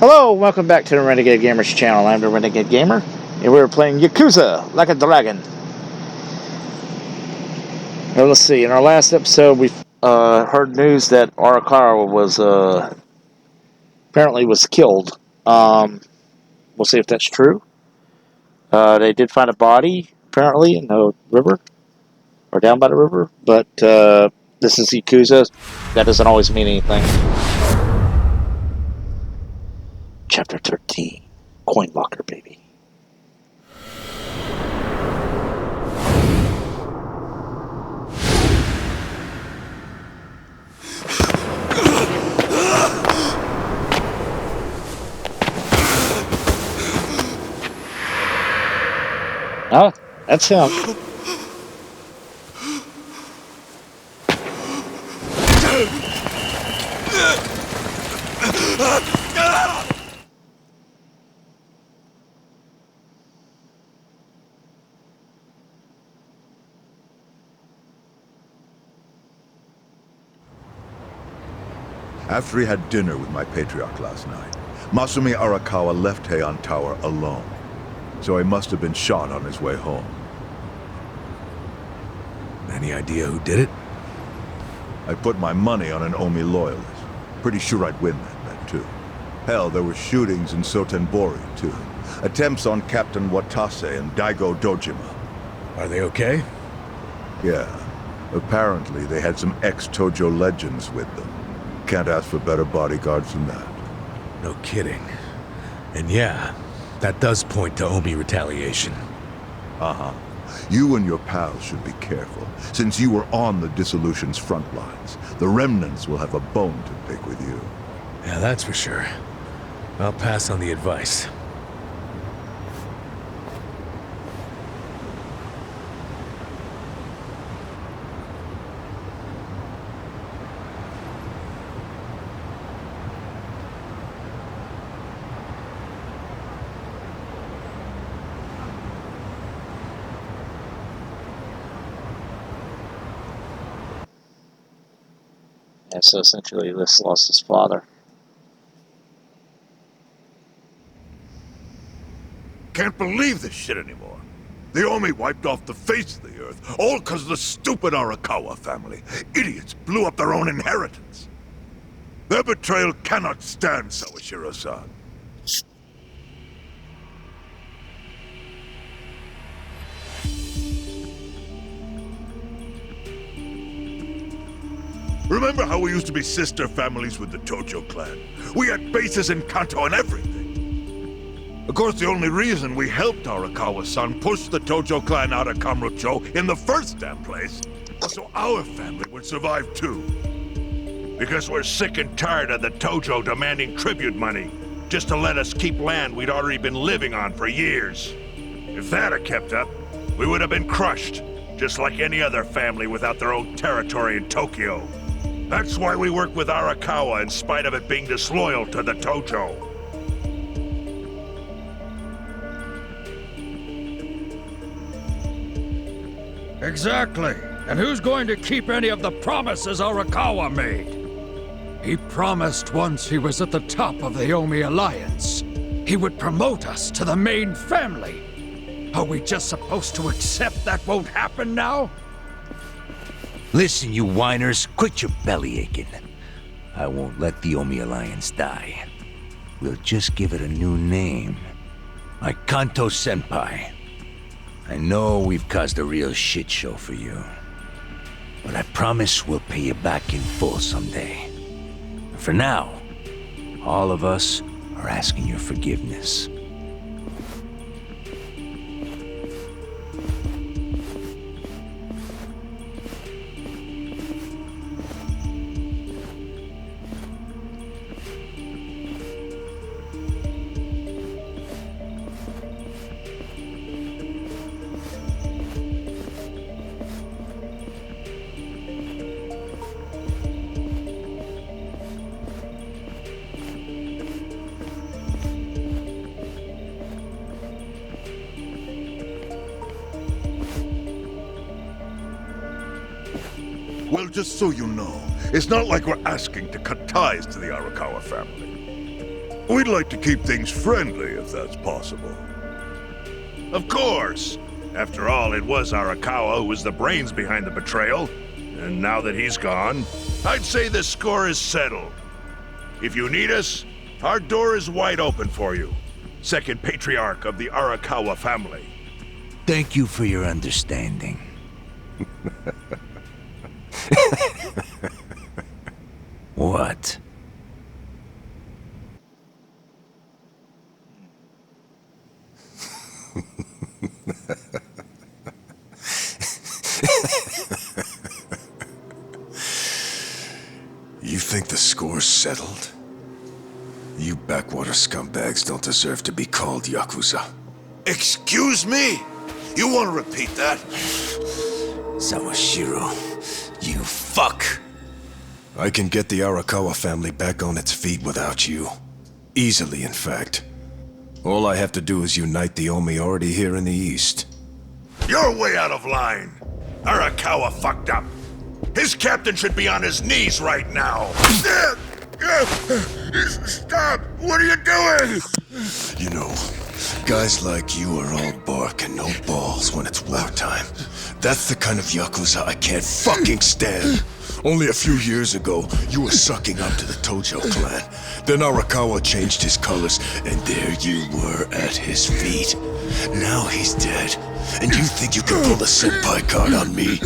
Hello, welcome back to the Renegade Gamers channel. I'm the Renegade Gamer, and we're playing Yakuza Like a Dragon. Now, let's see, in our last episode, we heard news that Arakawa was, apparently was killed. We'll see if that's true. They did find a body, apparently, in the river, or down by the river, but, this is Yakuza. That doesn't always mean anything. Chapter 13, Coin Locker, baby. Oh, that's him. After he had dinner with my patriarch last night, Masumi Arakawa left Heian Tower alone. So he must have been shot on his way home. Any idea who did it? I put my money on an Omi loyalist. Pretty sure I'd win that bet, too. Hell, there were shootings in Sotenbori, too. Attempts on Captain Watase and Daigo Dojima. Are they okay? Yeah. Apparently, they had some ex-Tojo legends with them. Can't ask for better bodyguards than that. No kidding. And yeah, that does point to Omi retaliation. Uh-huh. You and your pals should be careful, since you were on the dissolution's front lines. The remnants will have a bone to pick with you. Yeah, that's for sure. I'll pass on the advice. Yeah, so essentially, this lost his father. Can't believe this shit anymore. The Omi wiped off the face of the earth, all because of the stupid Arakawa family. Idiots blew up their own inheritance. Their betrayal cannot stand, Sawashiro-san. Remember how we used to be sister families with the Tojo clan? We had bases in Kanto and everything. Of course, the only reason we helped Arakawa-san push the Tojo clan out of Kamurocho in the first damn place was so our family would survive too. Because we're sick and tired of the Tojo demanding tribute money just to let us keep land we'd already been living on for years. If that had kept up, we would have been crushed, just like any other family without their own territory in Tokyo. That's why we work with Arakawa in spite of it being disloyal to the Tojo. Exactly. And who's going to keep any of the promises Arakawa made? He promised once he was at the top of the Omi Alliance, he would promote us to the main family. Are we just supposed to accept that won't happen now? Listen, you whiners, quit your belly aching. I won't let the Omi Alliance die. We'll just give it a new name. Like Kanto Senpai. I know we've caused a real shit show for you. But I promise we'll pay you back in full someday. For now, all of us are asking your forgiveness. Well, just so you know, it's not like we're asking to cut ties to the Arakawa family. We'd like to keep things friendly, if that's possible. Of course! After all, it was Arakawa who was the brains behind the betrayal. And now that he's gone, I'd say the score is settled. If you need us, our door is wide open for you. Second patriarch of the Arakawa family. Thank you for your understanding. What? You think the score's settled? You backwater scumbags don't deserve to be called yakuza. Excuse me? You want to repeat that? Sawashiro, you fuck! I can get the Arakawa family back on its feet without you. Easily, in fact. All I have to do is unite the Omi already here in the east. You're way out of line. Arakawa fucked up. His captain should be on his knees right now. Stop! What are you doing? You know, guys like you are all bark and no balls when it's wartime. That's the kind of yakuza I can't fucking stand. Only a few years ago, you were sucking up to the Tojo clan. Then Arakawa changed his colors, and there you were at his feet. Now he's dead, and you think you can pull the senpai card on me?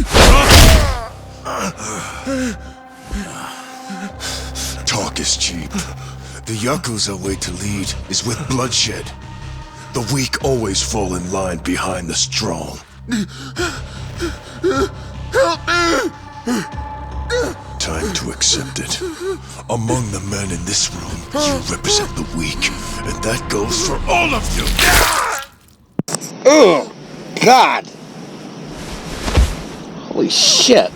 Talk is cheap. The yakuza way to lead is with bloodshed. The weak always fall in line behind the strong. Help me! Time to accept it. Among the men in this room, you represent the weak, and that goes for all of you. Oh, God. Holy shit.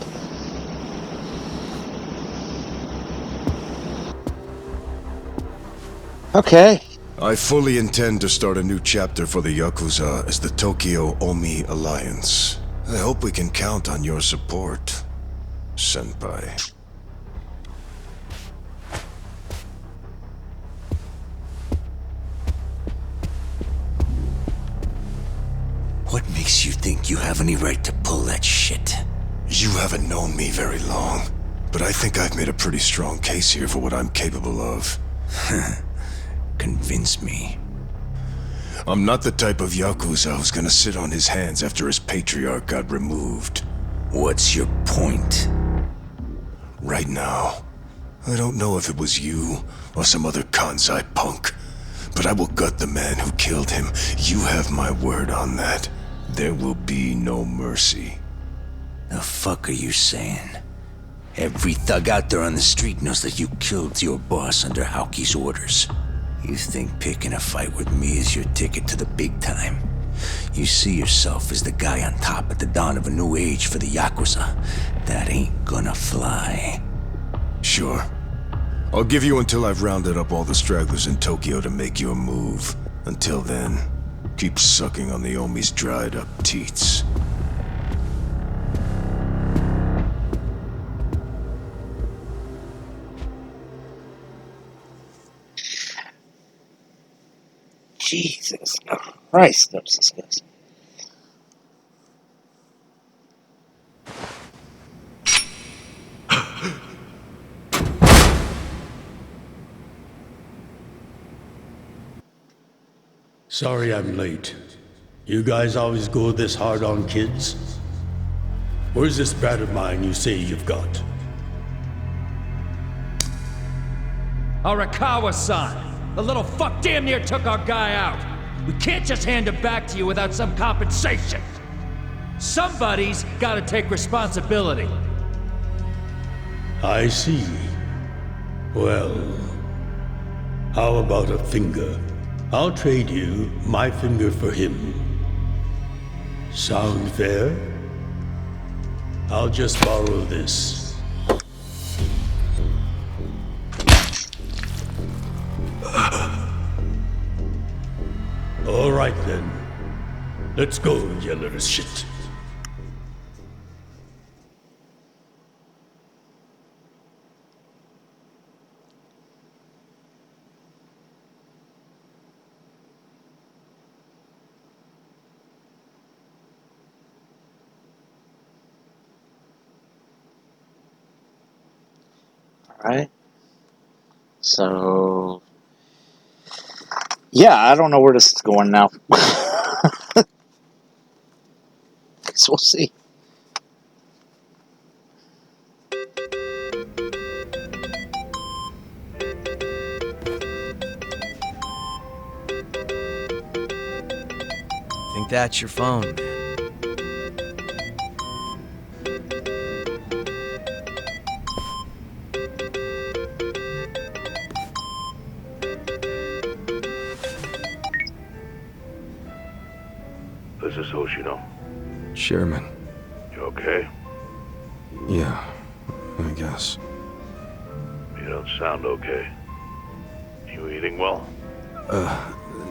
Okay. I fully intend to start a new chapter for the Yakuza as the Tokyo Omi Alliance. I hope we can count on your support, Senpai. What makes you think you have any right to pull that shit? You haven't known me very long, but I think I've made a pretty strong case here for what I'm capable of. Convince me. I'm not the type of Yakuza who's gonna sit on his hands after his patriarch got removed. What's your point? Right now, I don't know if it was you or some other Kansai punk, but I will gut the man who killed him. You have my word on that. There will be no mercy. The fuck are you saying? Every thug out there on the street knows that you killed your boss under Haoki's orders. You think picking a fight with me is your ticket to the big time? You see yourself as the guy on top at the dawn of a new age for the Yakuza. That ain't gonna fly. Sure. I'll give you until I've rounded up all the stragglers in Tokyo to make your move. Until then, keep sucking on the Omi's dried up teats. Jesus Christ, that was disgusting. Sorry I'm late. You guys always go this hard on kids? Where's this brat of mine you say you've got? Arakawa-san! The little fuck damn near took our guy out! We can't just hand him back to you without some compensation! Somebody's gotta take responsibility. I see. Well, how about a finger? I'll trade you my finger for him. Sound fair? I'll just borrow this. All right then. Let's go, you little shit. Alright. So... yeah, I don't know where this is going now. Guess we'll see. Think that's your phone. This is Hoshino. Chairman. You okay? Yeah, I guess. You don't sound okay. You eating well?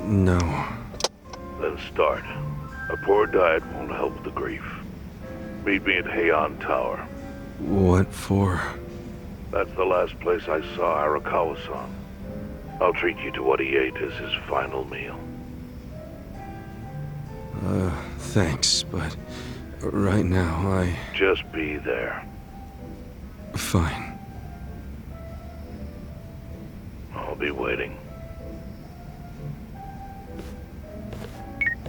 No. Then start. A poor diet won't help the grief. Meet me at Heian Tower. What for? That's the last place I saw Arakawa-san. I'll treat you to what he ate as his final meal. Thanks, but right now Just be there. Fine. I'll be waiting.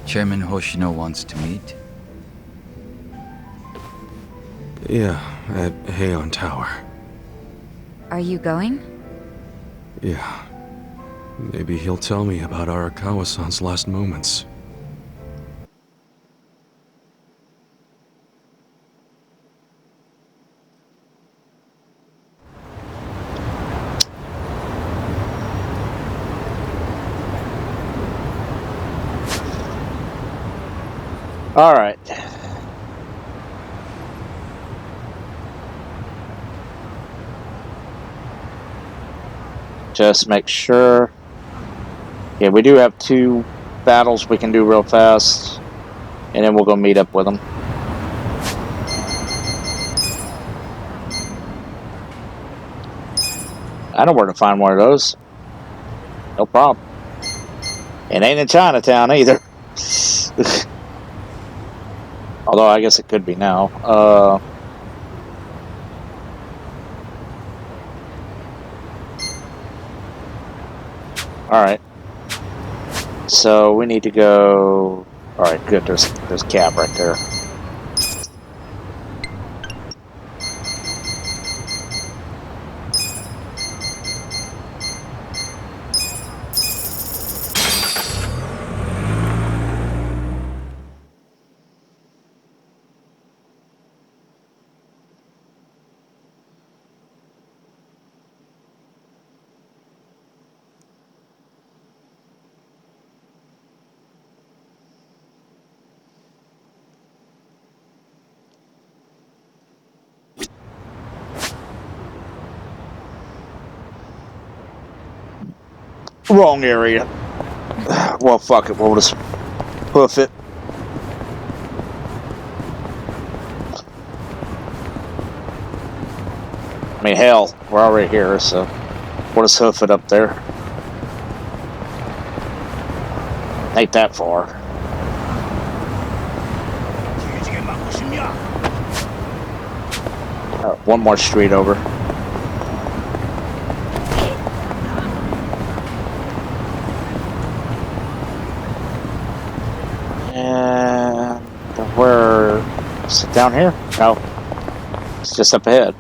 Chairman Hoshino wants to meet. Yeah, at Heian Tower. Are you going? Yeah. Maybe he'll tell me about Arakawa-san's last moments. Alright. Just make sure. Yeah, we do have 2 battles we can do real fast. And then we'll go meet up with them. I know where to find one of those. No problem. It ain't in Chinatown either. Although I guess it could be now. Alright. So we need to go... Alright, good. There's Cap right there. Wrong area. Well, fuck it. We'll just hoof it. I mean, hell, we're already here, so we'll just hoof it up there. Ain't that far. One more street over. And where is it down here? No. It's just up ahead.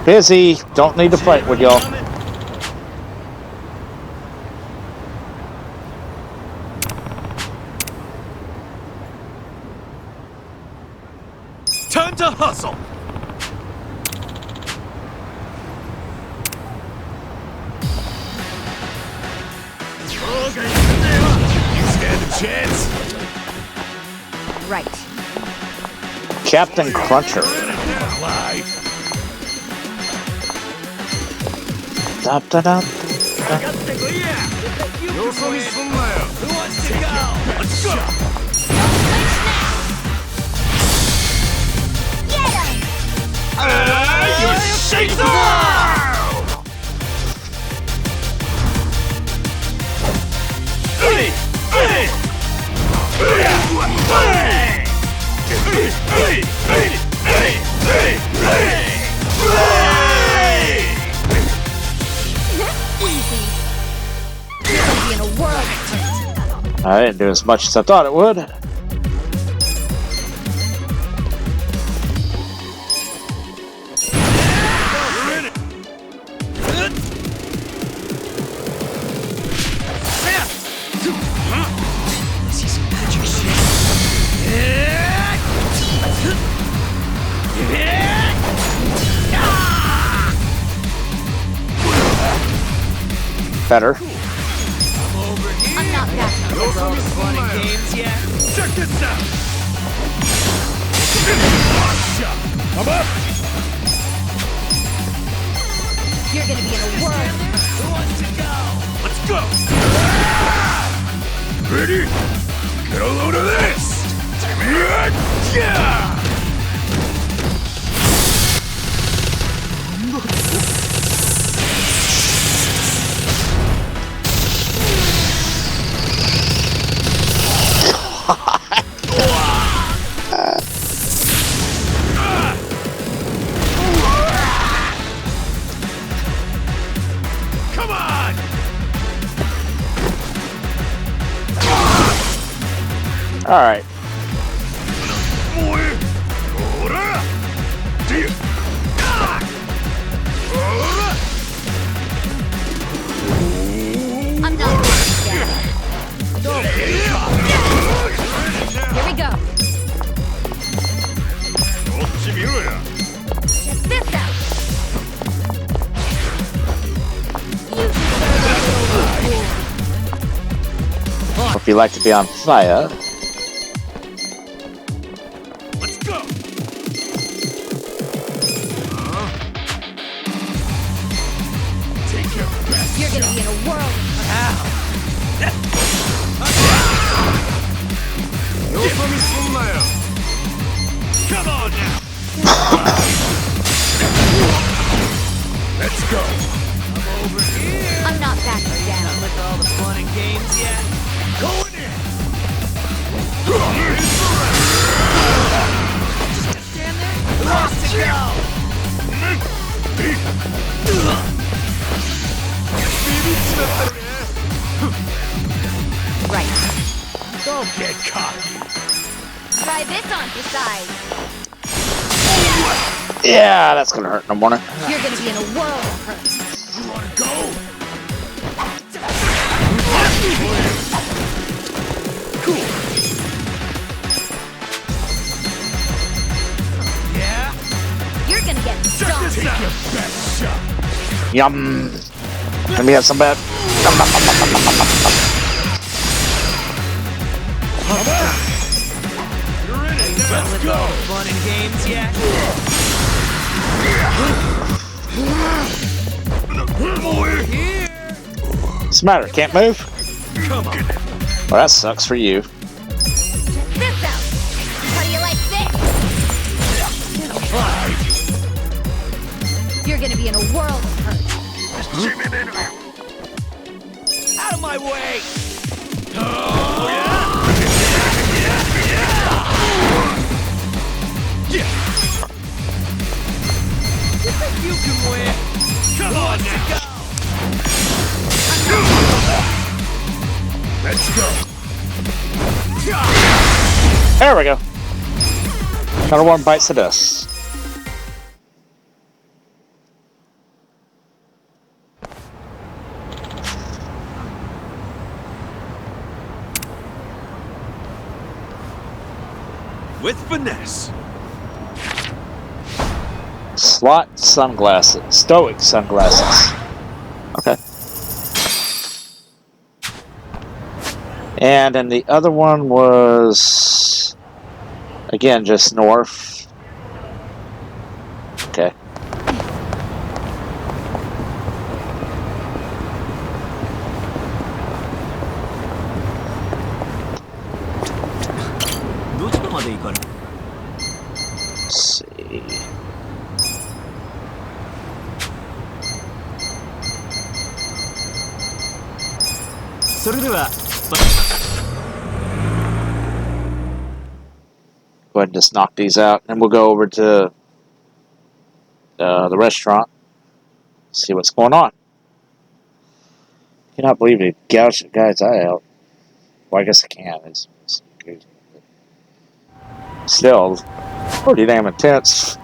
Busy. Don't need to fight with y'all. Time to hustle! You stand a chance? Right. Captain Cruncher. Da, da, da, da. Who wants to go? Let's go! You shake the world! I didn't do as much as I thought it would. Better. I'm not that all the fun and games yet. Check this out. I'm up. You're gonna be in a whirl. Who wants to go? Let's go. Ready? Get a load of this. Yeah. Come on! All right. I'm not down. Here we go. Check this out. You deserve If you like to be on fire, Let's go! Take your best. You're gonna be in a whirl. Come on now! Let's go! I'm over here! I'm not backing down. With all the fun and games yet? Going in! Just stand there? Who wants to go? Right. Don't get cocky! Try this on for size. yeah, that's gonna hurt in the morning. You're gonna be in a whirl of hurt. You wanna go? Cool! Yeah? You're gonna get stomped. Take your best shot! Yum. Let me have some bad. You're in it now! Let's go! Fun and games yet? Here! What's the matter? Can't move? Come on! Well, that sucks for you. Check this out. How do you like this? You're gonna be in a whirl of hurt. Out of my way! You think you can win? Come on now! Let's go! There we go. Another one bites the dust. With finesse. Slot sunglasses. Stoic sunglasses. Okay. And then the other one was, again, just north. Okay. Let's see. Go ahead and just knock these out, and we'll go over to the restaurant, see what's going on. Cannot believe it gouged the guy's eye out. Well, I guess I can. It's good. Still, pretty damn intense.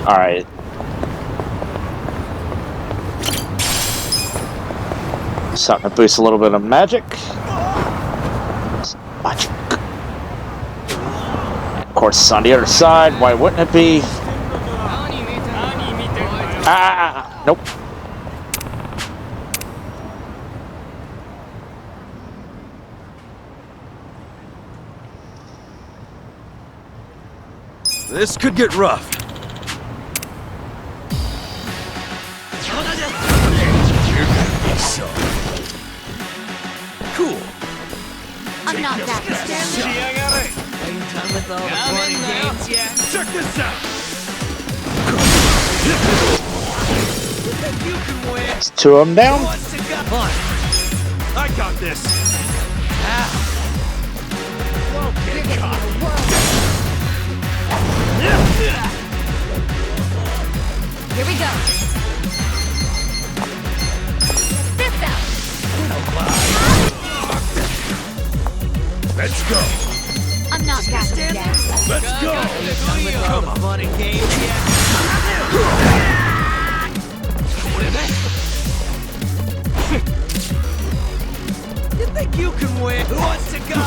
Alright. Something to boost a little bit of magic. Magic. Of course, it's on the other side. Why wouldn't it be? Ah! Nope. This could get rough. Cool. I'm not that Are you done with all the fun and games yet? Check this out. You can win. It's two of them down. What's to go? I got this. You're getting a whirl. Here we go. This out. Let's go. I'm not backing down. Let's go. Are you done with all the fun and games yet? You think you can win? Who wants to go?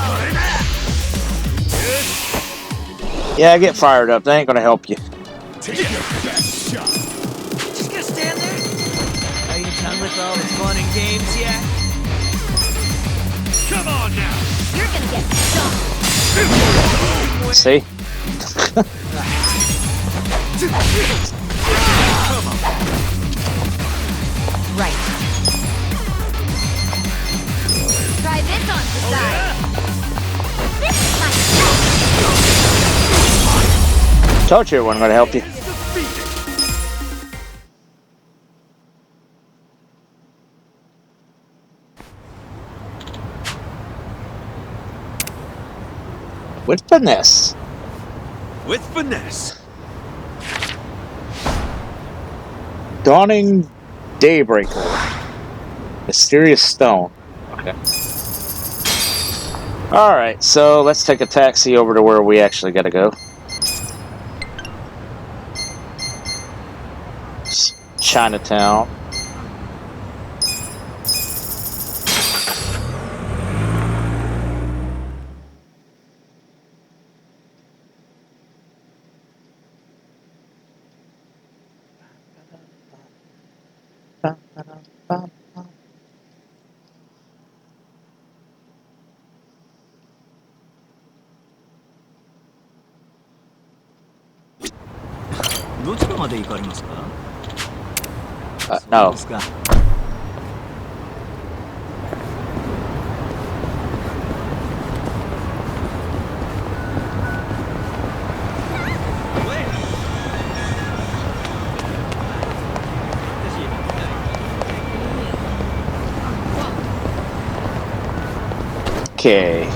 Yeah, get fired up. They ain't gonna help you. Take your best shot. Just gonna stand there? Are you done with all the fun and games yet? Come on now. You're gonna get stumped. See? Right. Try this on the side. This is my Told you it wasn't gonna help you. With finesse. With finesse. Dawning Daybreaker. Mysterious Stone. Okay. Alright, so let's take a taxi over to where we actually gotta go. It's Chinatown. No. Okay.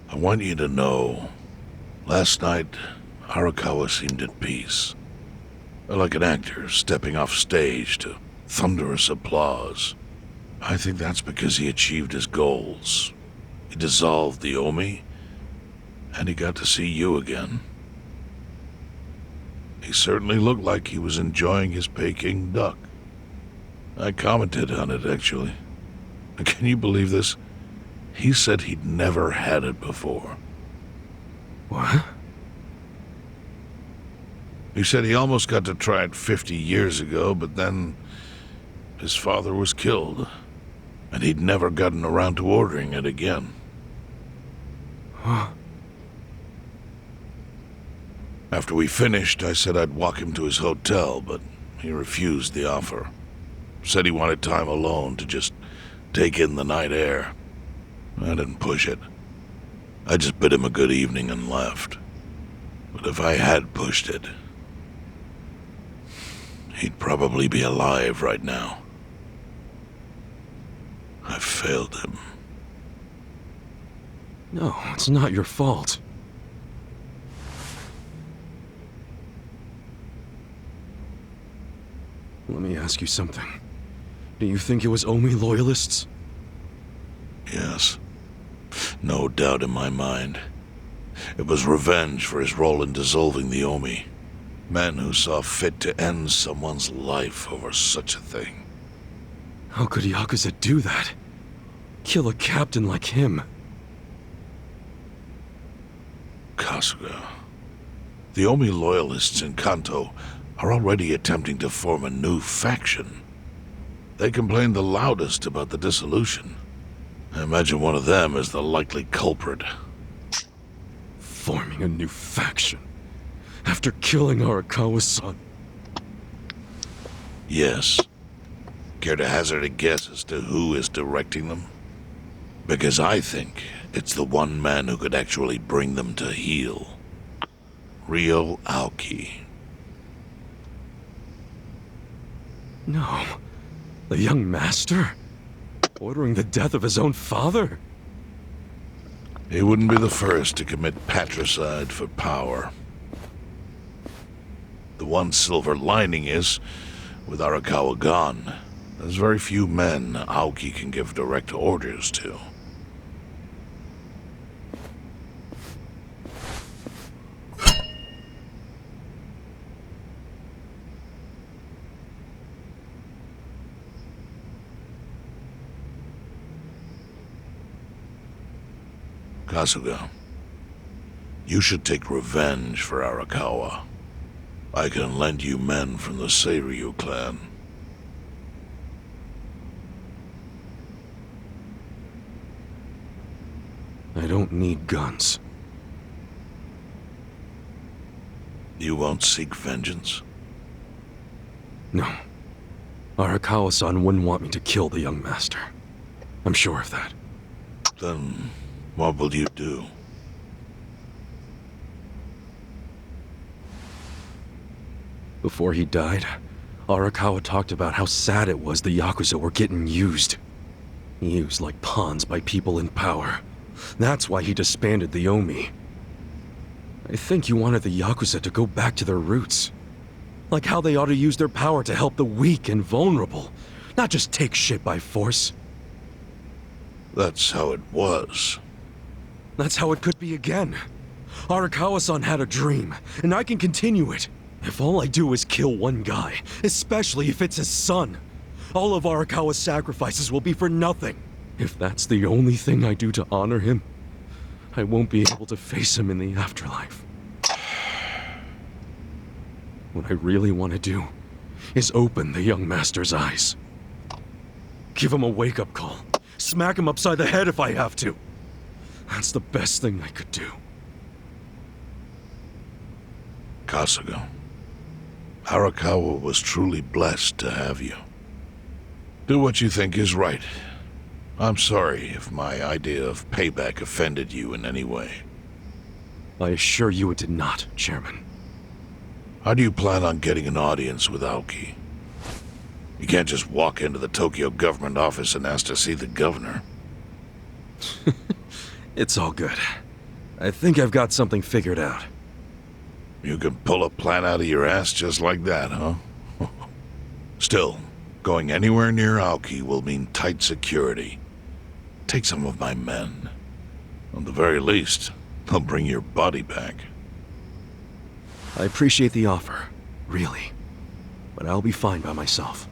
I want you to know, last night, Arakawa seemed at peace. Like an actor stepping off stage to thunderous applause. I think that's because he achieved his goals. He dissolved the Omi, and he got to see you again. He certainly looked like he was enjoying his Peking duck. I commented on it, actually. Can you believe this? He said he'd never had it before. What? He said he almost got to try it 50 years ago, but then his father was killed, and he'd never gotten around to ordering it again. Huh? After we finished, I said I'd walk him to his hotel, but he refused the offer. Said he wanted time alone to just take in the night air. I didn't push it. I just bid him a good evening and left. But if I had pushed it, he'd probably be alive right now. I failed him. No, it's not your fault. Let me ask you something. Do you think it was Omi loyalists? Yes. No doubt in my mind. It was revenge for his role in dissolving the Omi. Men who saw fit to end someone's life over such a thing. How could yakuza do that? Kill a captain like him? Kasuga. The Omi loyalists in Kanto are already attempting to form a new faction. They complain the loudest about the dissolution. I imagine one of them is the likely culprit. Forming a new faction? After killing Arakawa-san? Yes. Care to hazard a guess as to who is directing them? Because I think it's the one man who could actually bring them to heel. Ryo Aoki. No. The young master? Ordering the death of his own father? He wouldn't be the first to commit patricide for power. The one silver lining is, with Arakawa gone, there's very few men Aoki can give direct orders to. Kasuga, you should take revenge for Arakawa. I can lend you men from the Seiryu clan. I don't need guns. You won't seek vengeance? No. Arakawa-san wouldn't want me to kill the young master. I'm sure of that. Then what will you do? Before he died, Arakawa talked about how sad it was the yakuza were getting used. Used like pawns by people in power. That's why he disbanded the Omi. I think he wanted the yakuza to go back to their roots. Like how they ought to use their power to help the weak and vulnerable, not just take shit by force. That's how it was. That's how it could be again. Arakawa-san had a dream, and I can continue it. If all I do is kill one guy, especially if it's his son, all of Arakawa's sacrifices will be for nothing. If that's the only thing I do to honor him, I won't be able to face him in the afterlife. What I really want to do is open the young master's eyes. Give him a wake-up call. Smack him upside the head if I have to. That's the best thing I could do. Kasuga, Arakawa was truly blessed to have you. Do what you think is right. I'm sorry if my idea of payback offended you in any way. I assure you it did not, Chairman. How do you plan on getting an audience with Aoki? You can't just walk into the Tokyo government office and ask to see the governor. It's all good. I think I've got something figured out. You can pull a plan out of your ass just like that, huh? Still, going anywhere near Aoki will mean tight security. Take some of my men. At the very least, they'll bring your body back. I appreciate the offer, really. But I'll be fine by myself.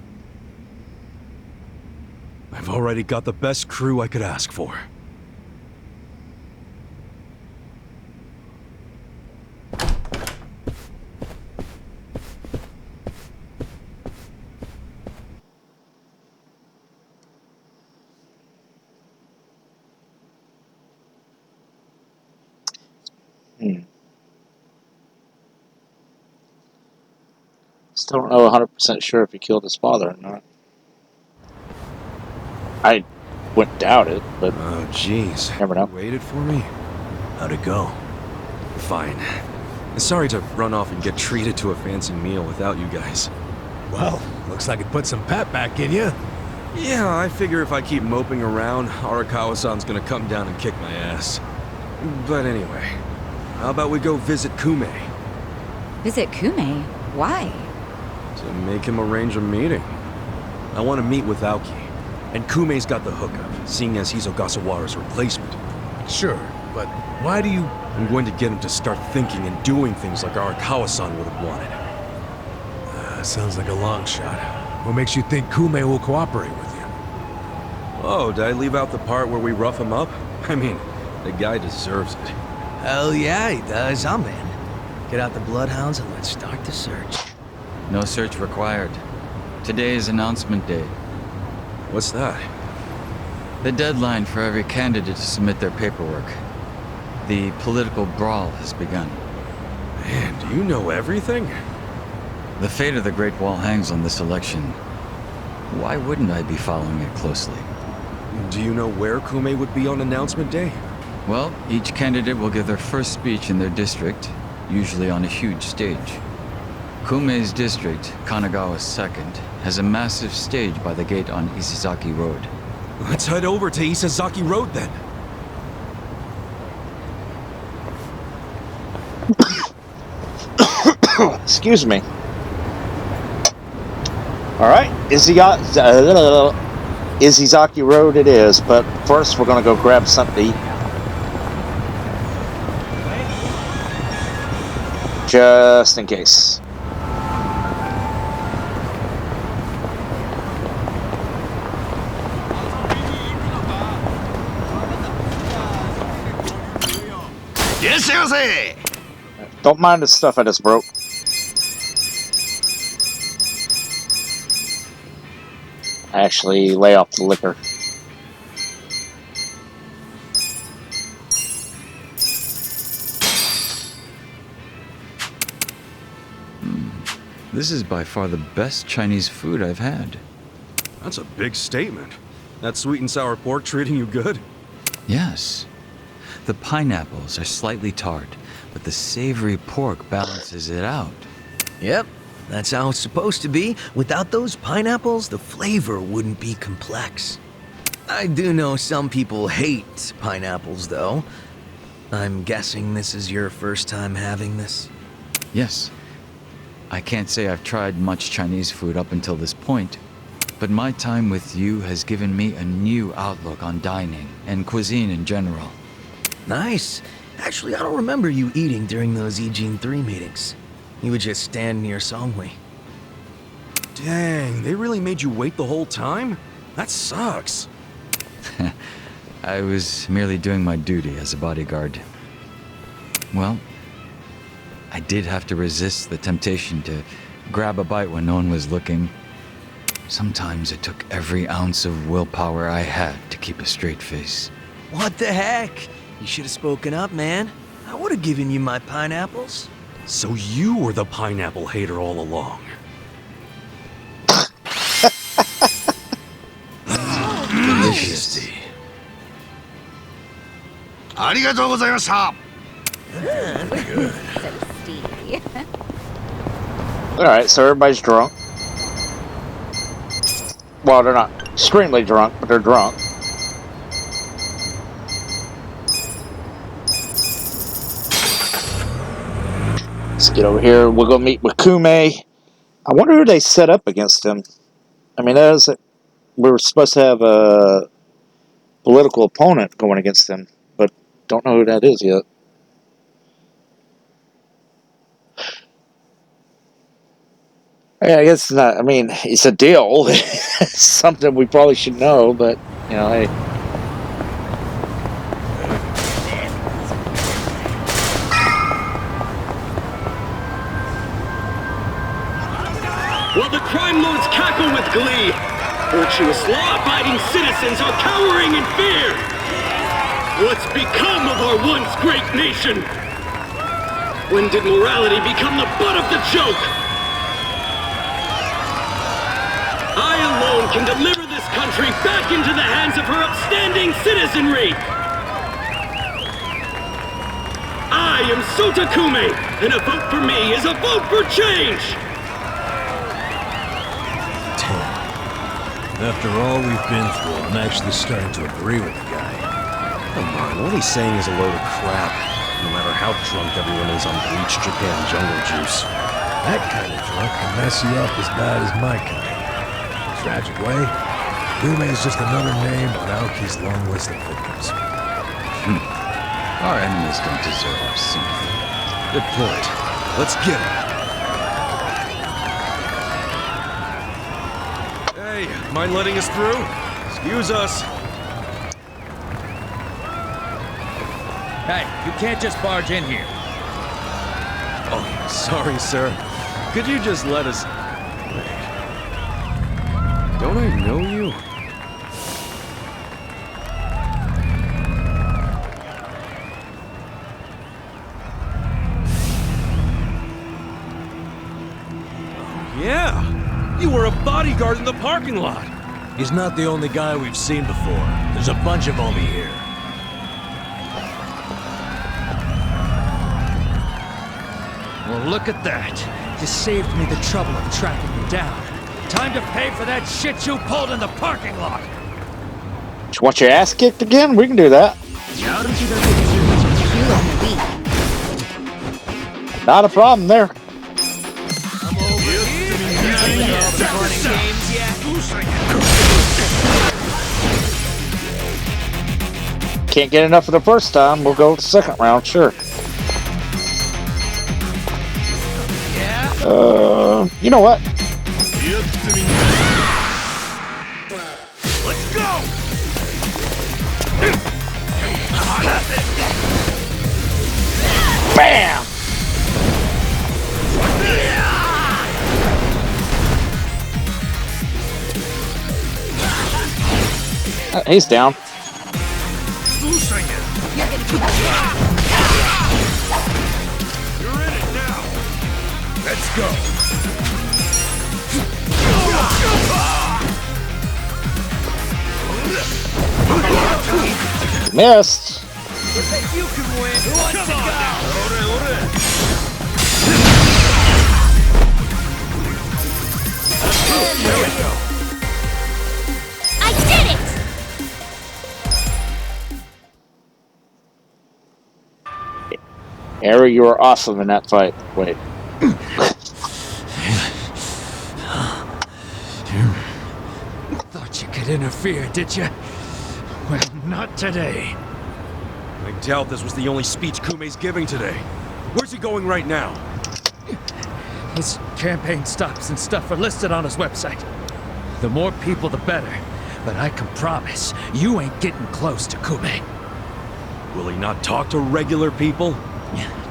I've already got the best crew I could ask for. Still don't know 100% sure if he killed his father or not. I wouldn't doubt it, but Oh, jeez. never know. You waited for me? How'd it go? Fine. Sorry to run off and get treated to a fancy meal without you guys. Well, looks like it put some pep back in you. Yeah, I figure if I keep moping around, Arakawa-san's gonna come down and kick my ass. But anyway, how about we go visit Kume? Visit Kume? Why? To make him arrange a meeting. I want to meet with Aoki, and Kume's got the hookup, seeing as he's Ogasawara's replacement. Sure, but why do you... I'm going to get him to start thinking and doing things like Arakawa-san would have wanted. sounds like a long shot. What makes you think Kume will cooperate with you? Oh, did I leave out the part where we rough him up? I mean, the guy deserves it. Hell yeah, he does. I'm in. Get out the bloodhounds and let's start the search. No search required. Today is announcement day. What's that? The deadline for every candidate to submit their paperwork. The political brawl has begun. Man, do you know everything? The fate of the Great Wall hangs on this election. Why wouldn't I be following it closely? Do you know where Kume would be on announcement day? Well, each candidate will give their first speech in their district, usually on a huge stage. Kume's district, Kanagawa's second, has a massive stage by the gate on Isizaki Road. Let's head over to Isazaki Road then. Excuse me. Alright, Isizaki Road it is, but first we're gonna go grab something to eat. Just in case. Don't mind the stuff I just broke. I actually lay off the liquor. This is by far the best Chinese food I've had. That's a big statement. That sweet and sour pork treating you good? Yes. The pineapples are slightly tart, but the savory pork balances it out. Yep, that's how it's supposed to be. Without those pineapples, the flavor wouldn't be complex. I do know some people hate pineapples, though. I'm guessing this is your first time having this? Yes. I can't say I've tried much Chinese food up until this point, but my time with you has given me a new outlook on dining and cuisine in general. Nice. Actually, I don't remember you eating during those Ijin 3 meetings. You would just stand near Songhui. Dang, they really made you wait the whole time? That sucks. I was merely doing my duty as a bodyguard. Well, I did have to resist the temptation to grab a bite when no one was looking. Sometimes it took every ounce of willpower I had to keep a straight face. What the heck? You should have spoken up, man. I would have given you my pineapples. So you were the pineapple hater all along. Delicious. Alright, so everybody's drunk. Well, they're not extremely drunk, but they're drunk. Let's get over here. We'll go meet with Kume. I wonder who they set up against him. I mean, we were supposed to have a political opponent going against him, but don't know who that is yet. Yeah, I guess not. I mean, it's a deal. It's something we probably should know, but, you know, hey. While the crime lords cackle with glee, virtuous law-abiding citizens are cowering in fear. What's become of our once great nation? When did morality become the butt of the joke? I alone can deliver this country back into the hands of her upstanding citizenry! I am Sotakume, and a vote for me is a vote for change! After all we've been through, I'm actually starting to agree with the guy. Come on, what he's saying is a load of crap. No matter how drunk everyone is on bleach Japan jungle juice. That kind of drunk can mess you up as bad as my kind. Tragic way, Kume is just another name on Aoki's long list of victims. Our enemies don't deserve our sympathy. Good point. Let's get him. Hey, mind letting us through? Excuse us. Hey, you can't just barge in here. Oh, sorry, sir. Could you just let us... Wait. Don't I know you? Yeah! You were a bodyguard in the parking lot! He's not the only guy we've seen before. There's a bunch of Omi here. Well, look at that. You saved me the trouble of tracking you down. Time to pay for that shit you pulled in the parking lot. You want your ass kicked again? We can do that. Not a problem there. Can't get enough of the first time. We'll go to the second round, sure. You know what? Let's go! Bam! He's down. You're in it now. Let's go! Missed. You think you can win? Who wants to go? I did it! Harry, you were awesome in that fight. Wait. Thought you could interfere, did you? Well, not today. I doubt this was the only speech Kume's giving today. Where's he going right now? His campaign stops and stuff are listed on his website. The more people, the better. But I can promise, you ain't getting close to Kume. Will he not talk to regular people?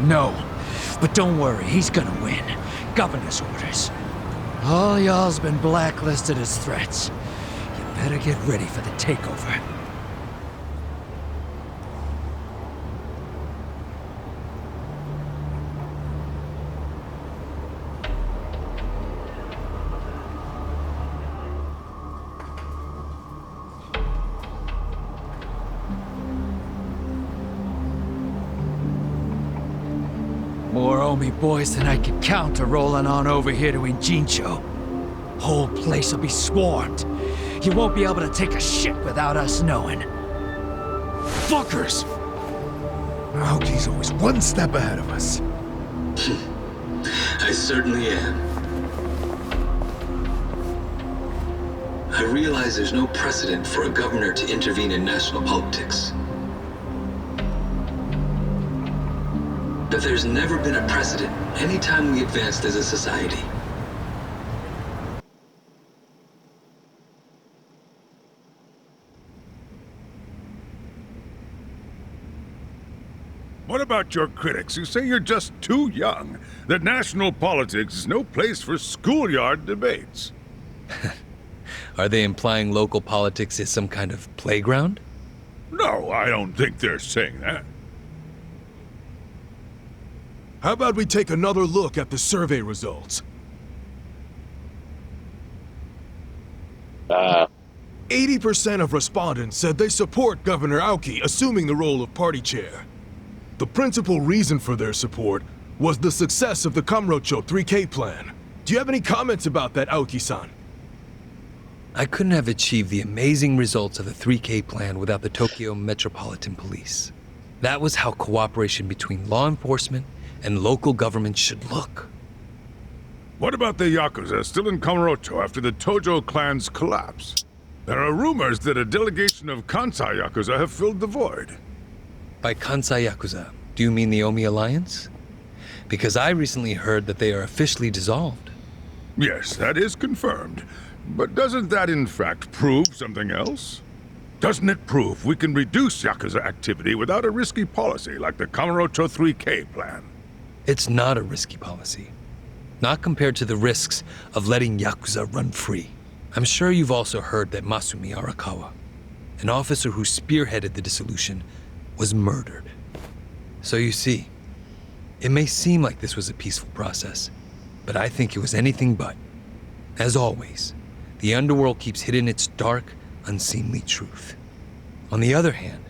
No. But don't worry, he's gonna win. Governor's orders. All y'all's been blacklisted as threats. You better get ready for the takeover. More Omi boys than I can count are rolling on over here to Injincho. Whole place will be swarmed. You won't be able to take a shit without us knowing. Fuckers! Aoki's always one step ahead of us. I certainly am. I realize there's no precedent for a governor to intervene in national politics. But there's never been a precedent anytime we advanced as a society. What about your critics who say you're just too young? That national politics is no place for schoolyard debates? Are they implying local politics is some kind of playground? No, I don't think they're saying that. How about we take another look at the survey results? 80% of respondents said they support Governor Aoki assuming the role of party chair. The principal reason for their support was the success of the Kamurocho 3K plan. Do you have any comments about that, Aoki-san? I couldn't have achieved the amazing results of the 3K plan without the Tokyo Metropolitan Police. That was how cooperation between law enforcement and local government should look. What about the yakuza still in Kamurocho after the Tojo clan's collapse? There are rumors that a delegation of Kansai yakuza have filled the void. By Kansai Yakuza, do you mean the Omi Alliance? Because I recently heard that they are officially dissolved. Yes, that is confirmed. But doesn't that in fact prove something else? Doesn't it prove we can reduce yakuza activity without a risky policy like the Kamurocho 3K plan? It's not a risky policy. Not compared to the risks of letting yakuza run free. I'm sure you've also heard that Masumi Arakawa, an officer who spearheaded the dissolution, was murdered. So you see, it may seem like this was a peaceful process, but I think it was anything but. As always, the underworld keeps hidden its dark, unseemly truth. On the other hand,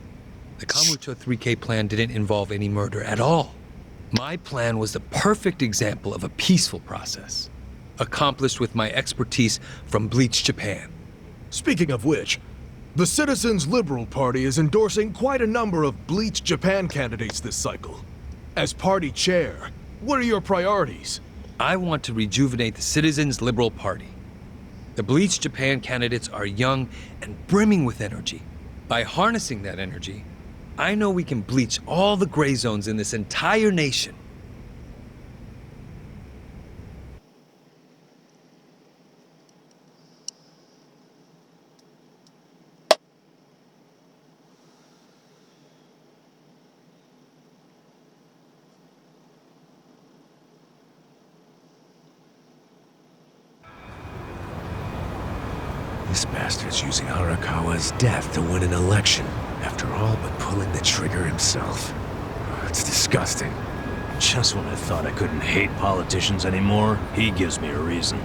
the Kamurocho 3K plan didn't involve any murder at all. My plan was the perfect example of a peaceful process, accomplished with my expertise from Bleach Japan. Speaking of which, the Citizens Liberal Party is endorsing quite a number of Bleach Japan candidates this cycle. As party chair, what are your priorities? I want to rejuvenate the Citizens Liberal Party. The Bleach Japan candidates are young and brimming with energy. By harnessing that energy, I know we can bleach all the gray zones in this entire nation. This bastard's using Arakawa's death to win an election, after all but pulling the trigger himself. It's disgusting. Just when I thought I couldn't hate politicians anymore, he gives me a reason.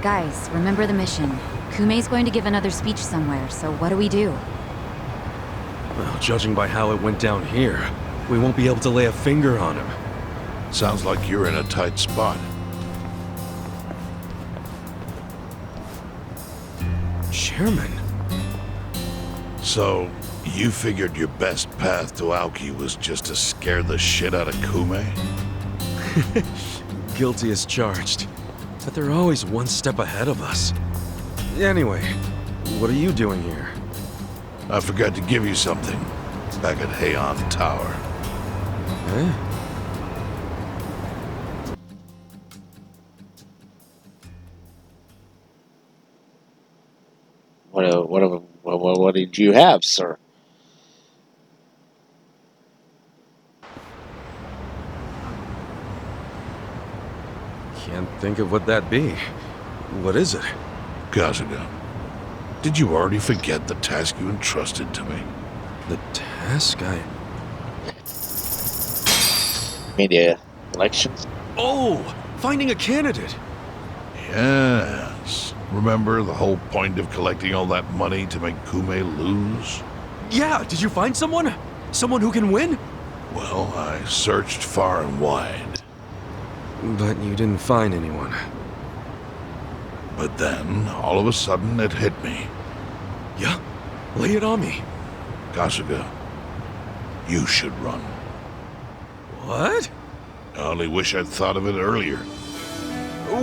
Guys, remember the mission. Kumei's going to give another speech somewhere, so what do we do? Well, judging by how it went down here, we won't be able to lay a finger on him. Sounds like you're in a tight spot. Chairman. So, you figured your best path to Aoki was just to scare the shit out of Kume? Guilty as charged. But they're always one step ahead of us. Anyway, what are you doing here? I forgot to give you something back at Heian Tower. Eh? What did you have, sir? Can't think of what that'd be. What is it? Kasuga, did you already forget the task you entrusted to me? The task Media election? Oh! Finding a candidate! Yes. Remember the whole point of collecting all that money to make Kume lose? Yeah, did you find someone? Someone who can win? Well, I searched far and wide. But you didn't find anyone. But then, all of a sudden, it hit me. Yeah? Lay it on me. Kasuga, you should run. What? I only wish I'd thought of it earlier.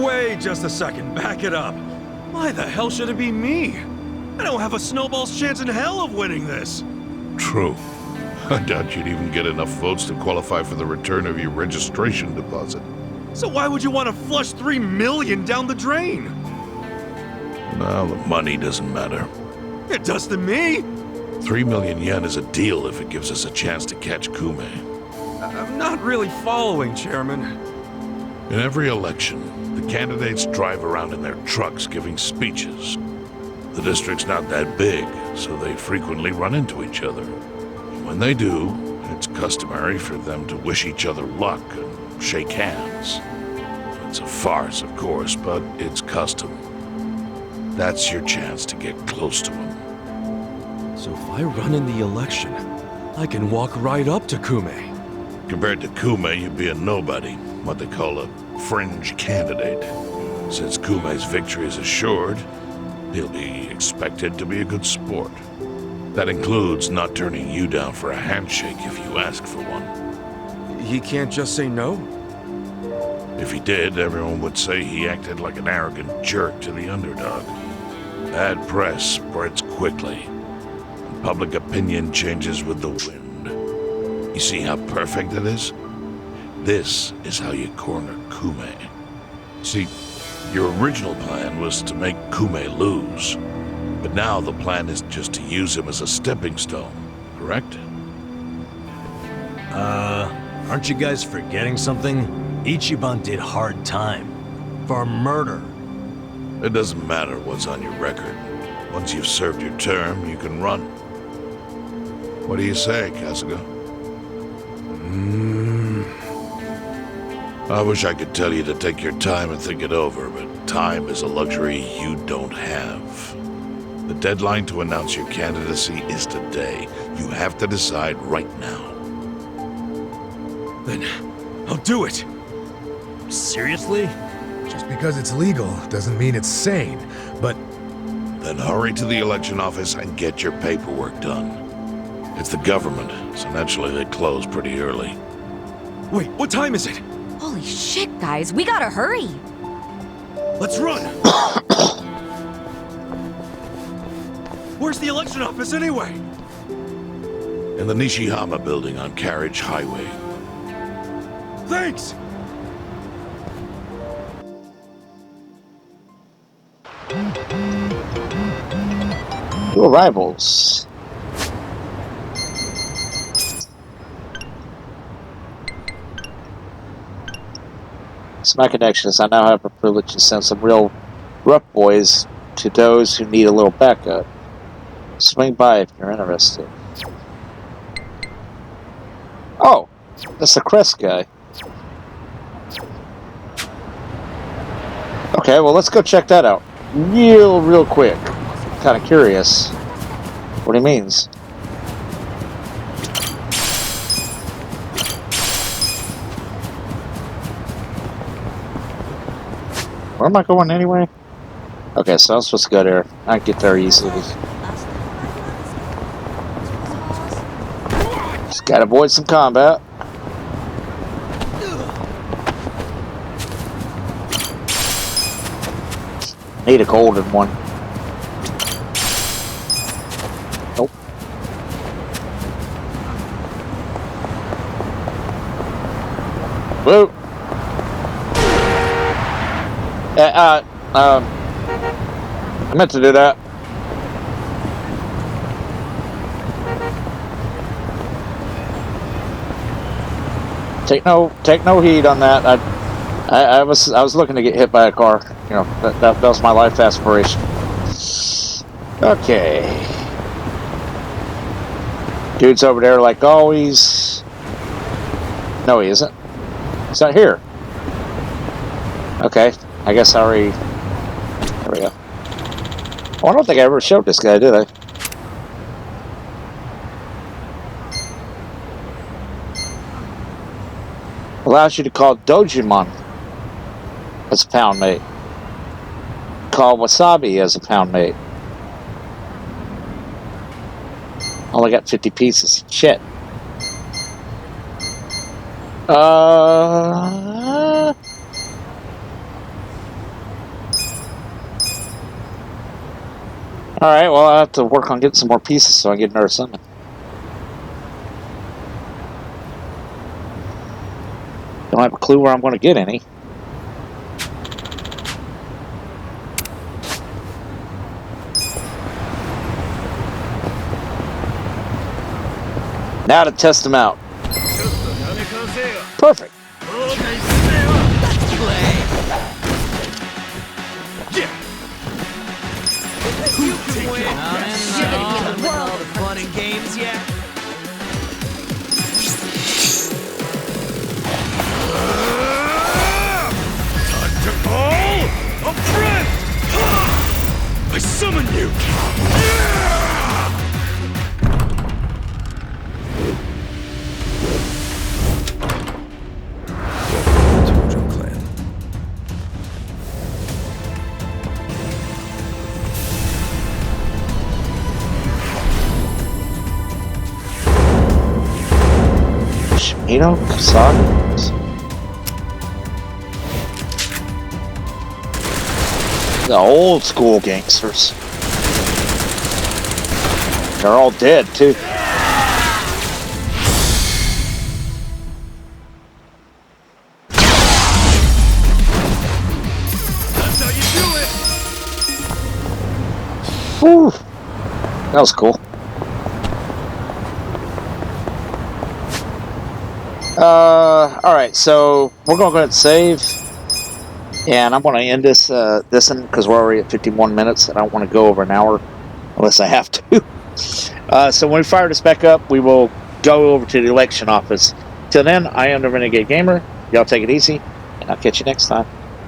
Wait just a second, back it up. Why the hell should it be me? I don't have a snowball's chance in hell of winning this. True. I doubt you'd even get enough votes to qualify for the return of your registration deposit. So why would you want to flush 3 million down the drain? Well, the money doesn't matter. It does to me. 3 million yen is a deal if it gives us a chance to catch Kume. I'm not really following, Chairman. In every election, the candidates drive around in their trucks giving speeches. The district's not that big, so they frequently run into each other. And when they do, it's customary for them to wish each other luck and shake hands. It's a farce, of course, but it's custom. That's your chance to get close to him. So if I run in the election, I can walk right up to Kume. Compared to Kume, you'd be a nobody, what they call a fringe candidate. Since Kume's victory is assured, he'll be expected to be a good sport. That includes not turning you down for a handshake if you ask for one. He can't just say no? If he did, everyone would say he acted like an arrogant jerk to the underdog. Bad press spreads quickly, and public opinion changes with the wind. You see how perfect it is? This is how you corner Kume. See, your original plan was to make Kume lose, but now the plan is just to use him as a stepping stone, correct? Aren't you guys forgetting something? Ichiban did hard time. For murder. It doesn't matter what's on your record. Once you've served your term, you can run. What do you say, Kasuga? I wish I could tell you to take your time and think it over, but time is a luxury you don't have. The deadline to announce your candidacy is today. You have to decide right now. Then I'll do it. Seriously? Just because it's legal doesn't mean it's sane, but... Then hurry to the election office and get your paperwork done. It's the government, so naturally they close pretty early. Wait, what time is it? Holy shit, guys, we gotta hurry. Let's run! Where's the election office anyway? In the Nishihama building on Carriage Highway. Thanks! New arrivals. It's my connections. I now have the privilege to send some real rough boys to those who need a little backup. Swing by if you're interested. Oh, that's the Crest guy. Okay, well, let's go check that out. Real quick. Kind of curious what he means. Where am I going anyway? Okay, so I'm supposed to go there. I can get there easily. Just gotta avoid some combat. Need a golden one. Nope. Whoa. I meant to do that. Take no heed on that. I was looking to get hit by a car. You know, that was my life aspiration. Okay. Dude's over there like always. No, he isn't. He's not here. Okay. I guess I already... There we go. Oh, I don't think I ever showed this guy, did I? Allows you to call Dojimon as a pound mate. Call Wasabi as a pound mate. Only got 50 pieces. Shit. Alright, well, I have to work on getting some more pieces so I can get another summon. Don't have a clue where I'm going to get any. Now to test them out. Perfect. You can win. You're gonna be in the world of fun and games yet? Time to call a friend! I summon you! Tojo clan. Shimino, Kasagi. The old school gangsters. They're all dead, too. That's how you do it! Whew. That was cool. Alright, so we're gonna go ahead and save. And I'm gonna end this one because we're already at 51 minutes and I don't want to go over an hour unless I have to. So when we fire this back up, we will go over to the election office. Till then, I am the Renegade Gamer. Y'all take it easy, and I'll catch you next time.